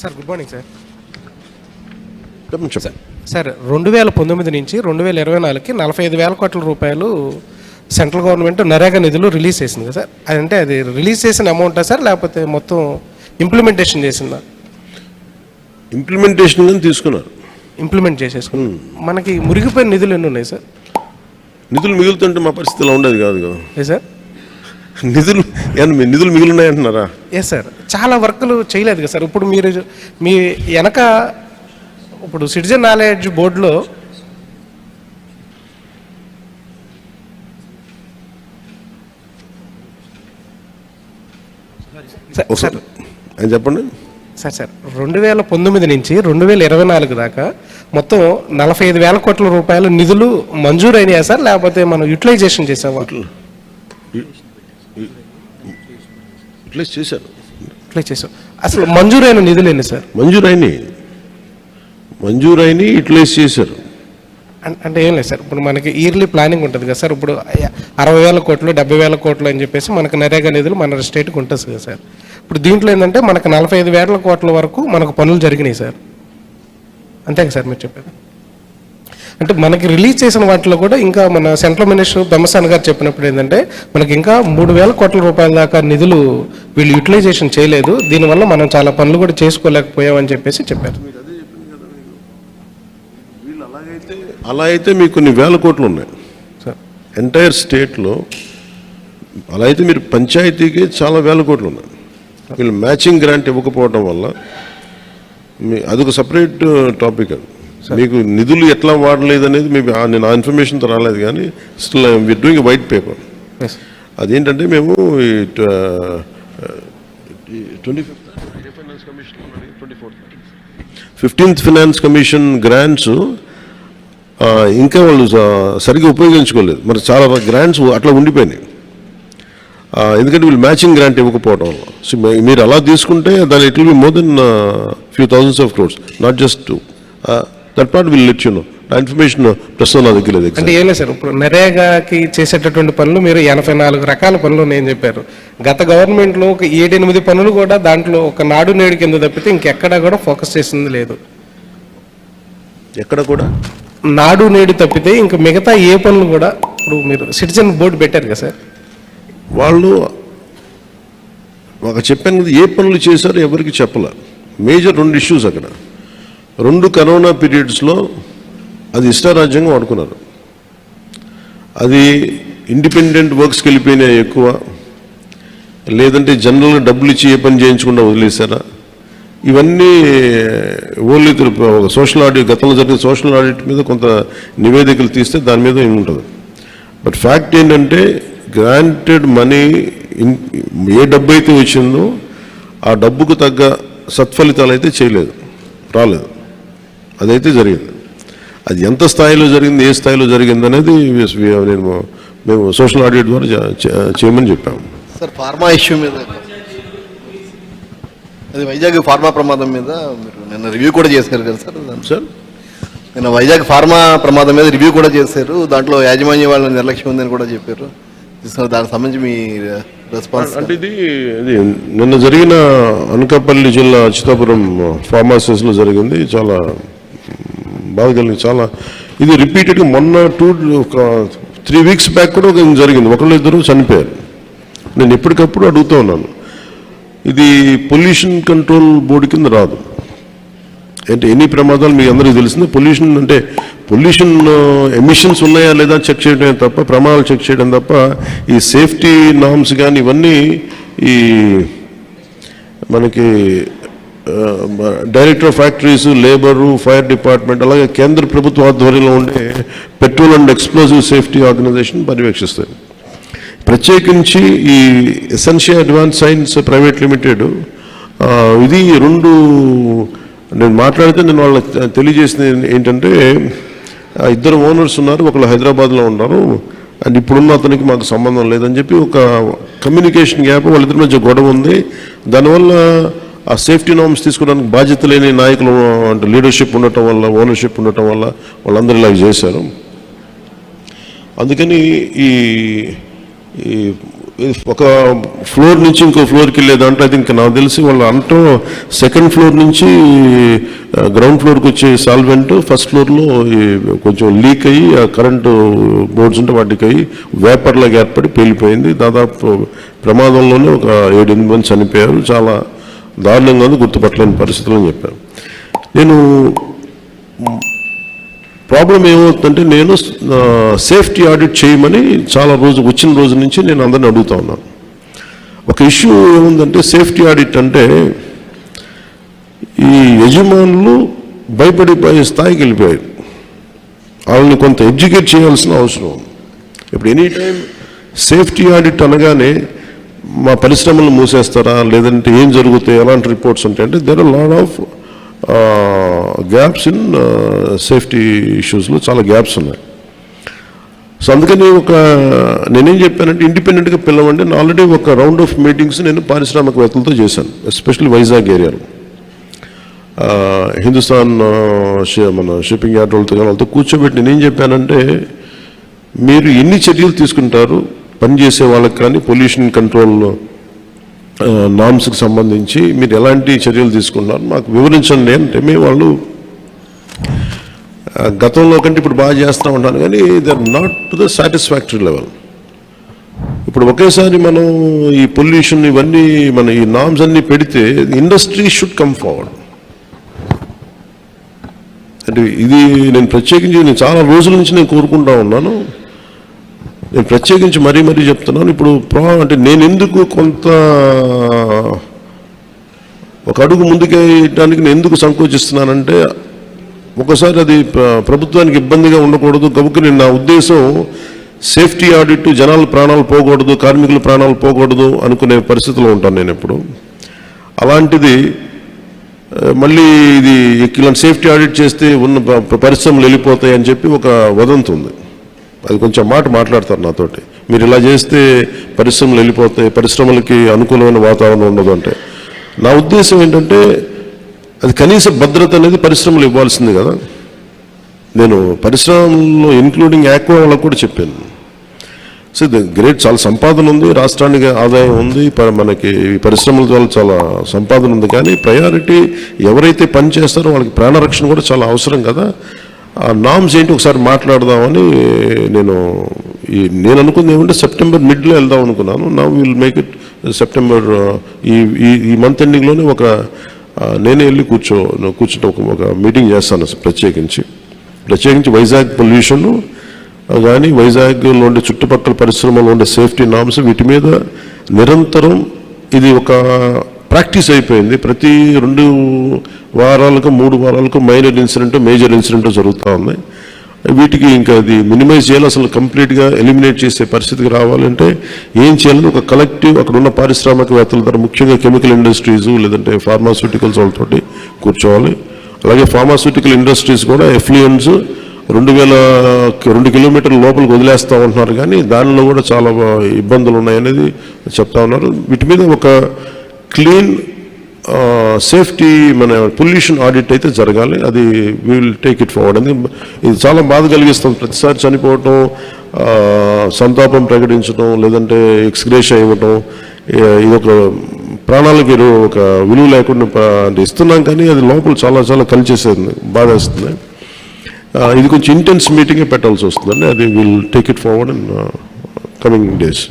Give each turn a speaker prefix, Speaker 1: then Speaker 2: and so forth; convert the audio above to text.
Speaker 1: Sir good morning sir.
Speaker 2: చెప్పండి
Speaker 1: sir 2019 నుంచి 2024కి 45,000 కోట్ల రూపాయలు సెంట్రల్ గవర్నమెంట్ నరేగా నిధులు రిలీజ్ చేసింది కదా సార్. అదంటే అది రిలీజ్ చేసిన అమౌంటా సార్, లేకపోతే మొత్తం ఇంప్లిమెంటేషన్ చేసిందా?
Speaker 2: ఇంప్లిమెంటేషన్ తీసుకున్నారు,
Speaker 1: ఇంప్లిమెంట్ చేసేసుకున్నాం. మనకి మురిగిపోయిన నిధులు ఎన్ని ఉన్నాయి సార్?
Speaker 2: నిధులు మిగులుతుంటే మా పరిస్థితి ఇలా ఉండేది కాదు కదా.
Speaker 1: ఏ సార్
Speaker 2: నిధులు మిగిలినాయంటున్నారా?
Speaker 1: ఎస్ సార్, చాలా వర్కులు చేయలేదు కదా సార్. ఇప్పుడు మీరు మీ వెనక ఇప్పుడు సిటిజన్ నాలెడ్జ్ బోర్డులో
Speaker 2: సార్ చెప్పండి
Speaker 1: సార్ 2019 నుంచి 2024 దాకా మొత్తం 45,000 కోట్ల రూపాయల నిధులు మంజూరు అయినాయా సార్, లేకపోతే మనం యూటిలైజేషన్ చేసామా?
Speaker 2: యూటిలైజ్ చేశారు.
Speaker 1: అసలు మంజూరైన నిధులు ఎన్ని సార్?
Speaker 2: మంజూరైన యూటిలైజ్ చేశారు
Speaker 1: అంటే ఏం లేదు సార్, ఇప్పుడు మనకి ఇయర్లీ ప్లానింగ్ ఉంటుంది కదా సార్. ఇప్పుడు 60,000 కోట్లు 70,000 కోట్లు అని చెప్పేసి మనకు నరేగా నిధులు మన స్టేట్కి ఉంటుంది కదా సార్. ఇప్పుడు దీంట్లో ఏంటంటే మనకు 45,000 కోట్ల వరకు మనకు పనులు జరిగినాయి సార్. అంతే కదా సార్ మీరు చెప్పారు? అంటే మనకి రిలీజ్ చేసిన వాటిలో కూడా ఇంకా మన సెంట్రల్ మినిస్టర్ బెమ్మసాని గారు చెప్పినప్పుడు ఏంటంటే మనకి ఇంకా 3,000 కోట్ల రూపాయల దాకా నిధులు వీళ్ళు యూటిలైజేషన్ చేయలేదు, దీనివల్ల మనం చాలా పనులు కూడా చేసుకోలేకపోయామని చెప్పేసి చెప్పారు.
Speaker 2: అలా అయితే మీకు కొన్ని వేల కోట్లు ఉన్నాయి సార్ ఎంటైర్ స్టేట్లో. అలా అయితే మీరు పంచాయతీకి చాలా వేల కోట్లు ఉన్నాయి. వీళ్ళు మ్యాచింగ్ గ్రాంట్ ఇవ్వకపోవడం వల్ల అదొక సపరేట్ టాపిక్. అది మీకు నిధులు ఎట్లా వాడలేదు అనేది నేను ఆ ఇన్ఫర్మేషన్తో రాలేదు, కానీ still we are doing white paper. అదేంటంటే మేము 15th ఫైనాన్స్ కమిషన్ గ్రాంట్స్ ఇంకా వాళ్ళు సరిగ్గా ఉపయోగించుకోలేదు. మరి చాలా గ్రాంట్స్ అట్లా ఉండిపోయినాయి, ఎందుకంటే వీళ్ళు మ్యాచింగ్ గ్రాంట్ ఇవ్వకపోవడం వల్ల. సో మీరు అలా తీసుకుంటే దాని it will be more than few thousands of crores, not just two. That part will let you know. ఆ ఇన్ఫర్మేషన్ ప్రస్తుతం నా దగ్గర లేదు.
Speaker 1: అంటే ఏం లేదు సార్, ఇప్పుడు నరేగాకి చేసేటటువంటి పనులు మీరు 84 రకాల పనులు నేను చెప్పారు. గత గవర్నమెంట్లో ఒక 7-8 పనులు కూడా దాంట్లో ఒక నాడు నేడు కింద తప్పితే ఇంకెక్కడా కూడా ఫోకస్ చేసింది లేదు.
Speaker 2: ఎక్కడ కూడా
Speaker 1: నాడు నేడు తప్పితే ఇంకా మిగతా ఏ పనులు కూడా ఇప్పుడు మీరు సిటిజన్ బోర్డు పెట్టారు కదా సార్,
Speaker 2: వాళ్ళు ఒక చెప్పాను కదా ఏ పనులు చేశారో ఎవరికి చెప్పలే. మేజర్ 2 ఇష్యూస్ అక్కడ. 2 కరోనా పీరియడ్స్లో అది ఇష్టారాజ్యంగా వాడుకున్నారు. అది ఇండిపెండెంట్ వర్క్స్కి వెళ్ళిపోయినా ఎక్కువ, లేదంటే జనరల్గా డబ్బులు ఇచ్చి ఏ పని చేయించకుండా వదిలేశారా, ఇవన్నీ ఓన్లీ సోషల్ ఆడిట్, గతంలో జరిగిన సోషల్ ఆడిట్ మీద కొంత నివేదికలు తీస్తే దాని మీద ఉంటుంది. బట్ ఫ్యాక్ట్ ఏంటంటే గ్రాంటెడ్ మనీ ఏ డబ్బు అయితే వచ్చిందో ఆ డబ్బుకు తగ్గ సత్ఫలితాలు అయితే రాలేదు. అదైతే జరిగింది. అది ఎంత స్థాయిలో జరిగింది, ఏ స్థాయిలో జరిగింది అనేది మేము సోషల్ ఆడిట్ ద్వారా చేయమని చెప్పాము.
Speaker 3: సార్ ఫార్మా ఇష్యూ మీద, అది వైజాగ్ ఫార్మా ప్రమాదం మీద మీరు నిన్న రివ్యూ కూడా చేశారు కదా సార్. నిన్న వైజాగ్ ఫార్మా ప్రమాదం మీద రివ్యూ కూడా చేశారు, దాంట్లో యాజమాన్య వాళ్ళ నిర్లక్ష్యం ఉందని కూడా చెప్పారు. దానికి సంబంధించి మీ రెస్పాన్స్
Speaker 2: అంటే ఇది నిన్న జరిగిన అనకాపల్లి జిల్లా అచ్యుతాపురం ఫార్మాసిస్లో జరిగింది. చాలా బాధ కలిగింది. చాలా ఇది రిపీటెడ్గా మొన్న 3 వీక్స్ బ్యాక్ కూడా జరిగింది. 1-2 చనిపోయారు. నేను ఎప్పటికప్పుడు అడుగుతూ ఉన్నాను, ఇది పొల్యూషన్ కంట్రోల్ బోర్డు కింద రాదు. అంటే ఎన్ని ప్రమాదాలు మీకు అందరికీ తెలిసింది. పొల్యూషన్ ఎమిషన్స్ ఉన్నాయా లేదా చెక్ చేయడమే తప్ప, ప్రమాదాలు చెక్ చేయడం తప్ప ఈ సేఫ్టీ నార్మ్స్ కానీ ఇవన్నీ ఈ మనకి director of factories, labour, fire department, అలాగే కేంద్ర ప్రభుత్వ ఆధ్వర్యంలో ఉండే petrol and explosive safety organisation పర్యవేక్షిస్తాయి. ప్రత్యేకించి ఈ essential advance science private limited, ఇది 2 నేను మాట్లాడితే నేను వాళ్ళకి తెలియజేసింది ఏంటంటే 2 ఓనర్స్ ఉన్నారు, ఒకళ్ళు హైదరాబాద్లో ఉన్నారు, అండ్ ఇప్పుడున్న అతనికి మాకు సంబంధం లేదని చెప్పి ఒక కమ్యూనికేషన్ గ్యాప్, వాళ్ళిద్దరి మధ్య గొడవ ఉంది. దానివల్ల ఆ సేఫ్టీ నార్మ్స్ తీసుకోవడానికి బాధ్యత లేని నాయకులు అంటే లీడర్షిప్ ఉండటం వల్ల, ఓనర్షిప్ ఉండటం వల్ల వాళ్ళందరూ ఇలా చేశారు. అందుకని ఈ ఒక ఫ్లోర్ నుంచి ఇంకో ఫ్లోర్కి వెళ్ళే దాంట్లో అది ఇంకా నాకు తెలిసి వాళ్ళు అంటూ సెకండ్ ఫ్లోర్ నుంచి గ్రౌండ్ ఫ్లోర్కి వచ్చే సాల్వెంట్ ఫస్ట్ ఫ్లోర్లో కొంచెం లీక్ అయ్యి ఆ కరెంటు బోర్డ్స్ ఉంటే వాటికి అయ్యి వేపర్లాగా ఏర్పడి పేలిపోయింది. దాదాపు ప్రమాదంలోనే ఒక 7-8 మంది చనిపోయారు. చాలా దారుణంగా ఉంది, గుర్తుపట్టలేని పరిస్థితులు అని చెప్పాను. నేను ప్రాబ్లం ఏమవుతుందంటే నేను సేఫ్టీ ఆడిట్ చేయమని చాలా వచ్చిన రోజు నుంచి నేను అందరిని అడుగుతా ఉన్నాను. ఒక ఇష్యూ ఏముందంటే సేఫ్టీ ఆడిట్ అంటే ఈ యజమానులు భయపడిపోయే స్థాయికి వెళ్ళిపోయారు. వాళ్ళని కొంత ఎడ్యుకేట్ చేయాల్సిన అవసరం ఉంది. ఇప్పుడు ఎనీ టైం సేఫ్టీ ఆడిట్ అనగానే మా పరిశ్రమలు మూసేస్తారా, లేదంటే ఏం జరుగుతాయి, ఎలాంటి రిపోర్ట్స్ ఉంటాయి అంటే there are lot of gaps in safety ఇష్యూస్లో చాలా గ్యాప్స్ ఉన్నాయి. సో అందుకని నేనేం చెప్పానంటే ఇండిపెండెంట్గా పిలవండి. నేను ఆల్రెడీ ఒక రౌండ్ ఆఫ్ మీటింగ్స్ నేను పారిశ్రామికవేత్తలతో చేశాను, ఎస్పెషల్లీ వైజాగ్ ఏరియాలో. హిందుస్థాన్ మన షిప్పింగ్ యార్డ్ వాళ్ళతో కూర్చోబెట్టి నేనేం చెప్పానంటే మీరు ఎన్ని చర్యలు తీసుకుంటారు పనిచేసే వాళ్ళకి కానీ పొల్యూషన్ కంట్రోల్ నామ్స్కి సంబంధించి మీరు ఎలాంటి చర్యలు తీసుకున్నారు మాకు వివరించండి అంటే వాళ్ళు గతంలో కంటే ఇప్పుడు బాగా చేస్తూ ఉంటాను కానీ they are not to the satisfactory level. ఇప్పుడు ఒకేసారి మనం ఈ పొల్యూషన్ ఇవన్నీ మన ఈ నామ్స్ అన్నీ పెడితే ఇండస్ట్రీ షుడ్ కమ్ ఫార్వర్డ్. అంటే ఇది నేను ప్రత్యేకించి నేను చాలా రోజుల నుంచి నేను కోరుకుంటా ఉన్నాను. నేను ప్రత్యేకించి మరీ చెప్తున్నాను. ఇప్పుడు అంటే నేను ఎందుకు కొంత ఒక అడుగు ముందుకేయడానికి నేను ఎందుకు సంకోచిస్తున్నానంటే ఒకసారి అది ప్రభుత్వానికి ఇబ్బందిగా ఉండకూడదు కాబట్టి నేను నా ఉద్దేశం సేఫ్టీ ఆడిట్ జనాల ప్రాణాలు పోకూడదు, కార్మికుల ప్రాణాలు పోకూడదు అనుకునే పరిస్థితిలో ఉంటాను నేను ఎప్పుడు. అలాంటిది మళ్ళీ ఇది ఇలాంటి సేఫ్టీ ఆడిట్ చేస్తే ఉన్న పరిశ్రమలు వెళ్ళిపోతాయి అని చెప్పి ఒక వదంతి ఉంది. అది కొంచెం మాట్లాడతారు నాతోటి, మీరు ఇలా చేస్తే పరిశ్రమలు వెళ్ళిపోతాయి, పరిశ్రమలకి అనుకూలమైన వాతావరణం ఉండదు అంటే. నా ఉద్దేశం ఏంటంటే అది కనీస భద్రత అనేది పరిశ్రమలు ఇవ్వాల్సింది కదా. నేను పరిశ్రమల్లో ఇంక్లూడింగ్ ఆక్వా వాళ్ళకు కూడా చెప్పాను. సో గ్రేట్, చాలా సంపాదన ఉంది, రాష్ట్రానికి ఆదాయం ఉంది, మనకి పరిశ్రమల ద్వారా చాలా సంపాదన ఉంది. కానీ ప్రయారిటీ ఎవరైతే పని చేస్తారో వాళ్ళకి ప్రాణరక్షణ కూడా చాలా అవసరం కదా. ఆ నామ్స్ ఏంటి ఒకసారి మాట్లాడదామని నేను అనుకుంది ఏమంటే సెప్టెంబర్ మిడ్లో వెళ్దాం అనుకున్నాను. నా విల్ మేక్ ఇట్ సెప్టెంబర్ ఈ మంత్ ఎండింగ్లోనే నేనే వెళ్ళి కూర్చుంటే ఒక మీటింగ్ చేస్తాను ప్రత్యేకించి వైజాగ్ పొల్యూషన్ కానీ వైజాగ్లో ఉండే చుట్టుపక్కల పరిశ్రమలో ఉండే సేఫ్టీ నామ్స్ వీటి మీద నిరంతరం ఇది ఒక ప్రాక్టీస్ అయిపోయింది. ప్రతి 2 వారాలకు 3 వారాలకు మైనర్ ఇన్సిడెంట్ మేజర్ ఇన్సిడెంట్ జరుగుతూ ఉన్నాయి. వీటికి ఇంకా అది మినిమైజ్ చేయాలి, అసలు కంప్లీట్గా ఎలిమినేట్ చేసే పరిస్థితికి రావాలంటే ఏం చేయాలని ఒక కలెక్టివ్ అక్కడ ఉన్న పారిశ్రామికవేత్తల ద్వారా ముఖ్యంగా కెమికల్ ఇండస్ట్రీస్ లేదంటే ఫార్మాస్యూటికల్స్ వాళ్ళతోటి కూర్చోవాలి. అలాగే ఫార్మాస్యూటికల్ ఇండస్ట్రీస్ కూడా ఎఫ్లూయెంట్స్ 2 కిలోమీటర్ల లోపలికి వదిలేస్తూ ఉంటున్నారు కానీ దానిలో కూడా చాలా ఇబ్బందులు ఉన్నాయనేది చెప్తా ఉన్నారు. వీటి మీద ఒక క్లీన్ సేఫ్టీ మన పొల్యూషన్ ఆడిట్ అయితే జరగాలి. అది విల్ టేక్ ఇట్ ఫార్వర్డ్. అని ఇది చాలా బాధ కలిగిస్తుంది. ప్రతిసారి చనిపోవటం, సంతాపం ప్రకటించడం లేదంటే ఎక్స్గ్రేషియా ఇవ్వటం, ఇది ఒక ప్రాణాలకి ఒక విలువ లేకుండా ఇస్తున్నాం కానీ అది లోపల చాలా కలిచేసేది, బాధ వేస్తుంది. ఇది కొంచెం ఇంటెన్స్ మీటింగే పెట్టాల్సి వస్తుందండి. అది will take it forward in coming days.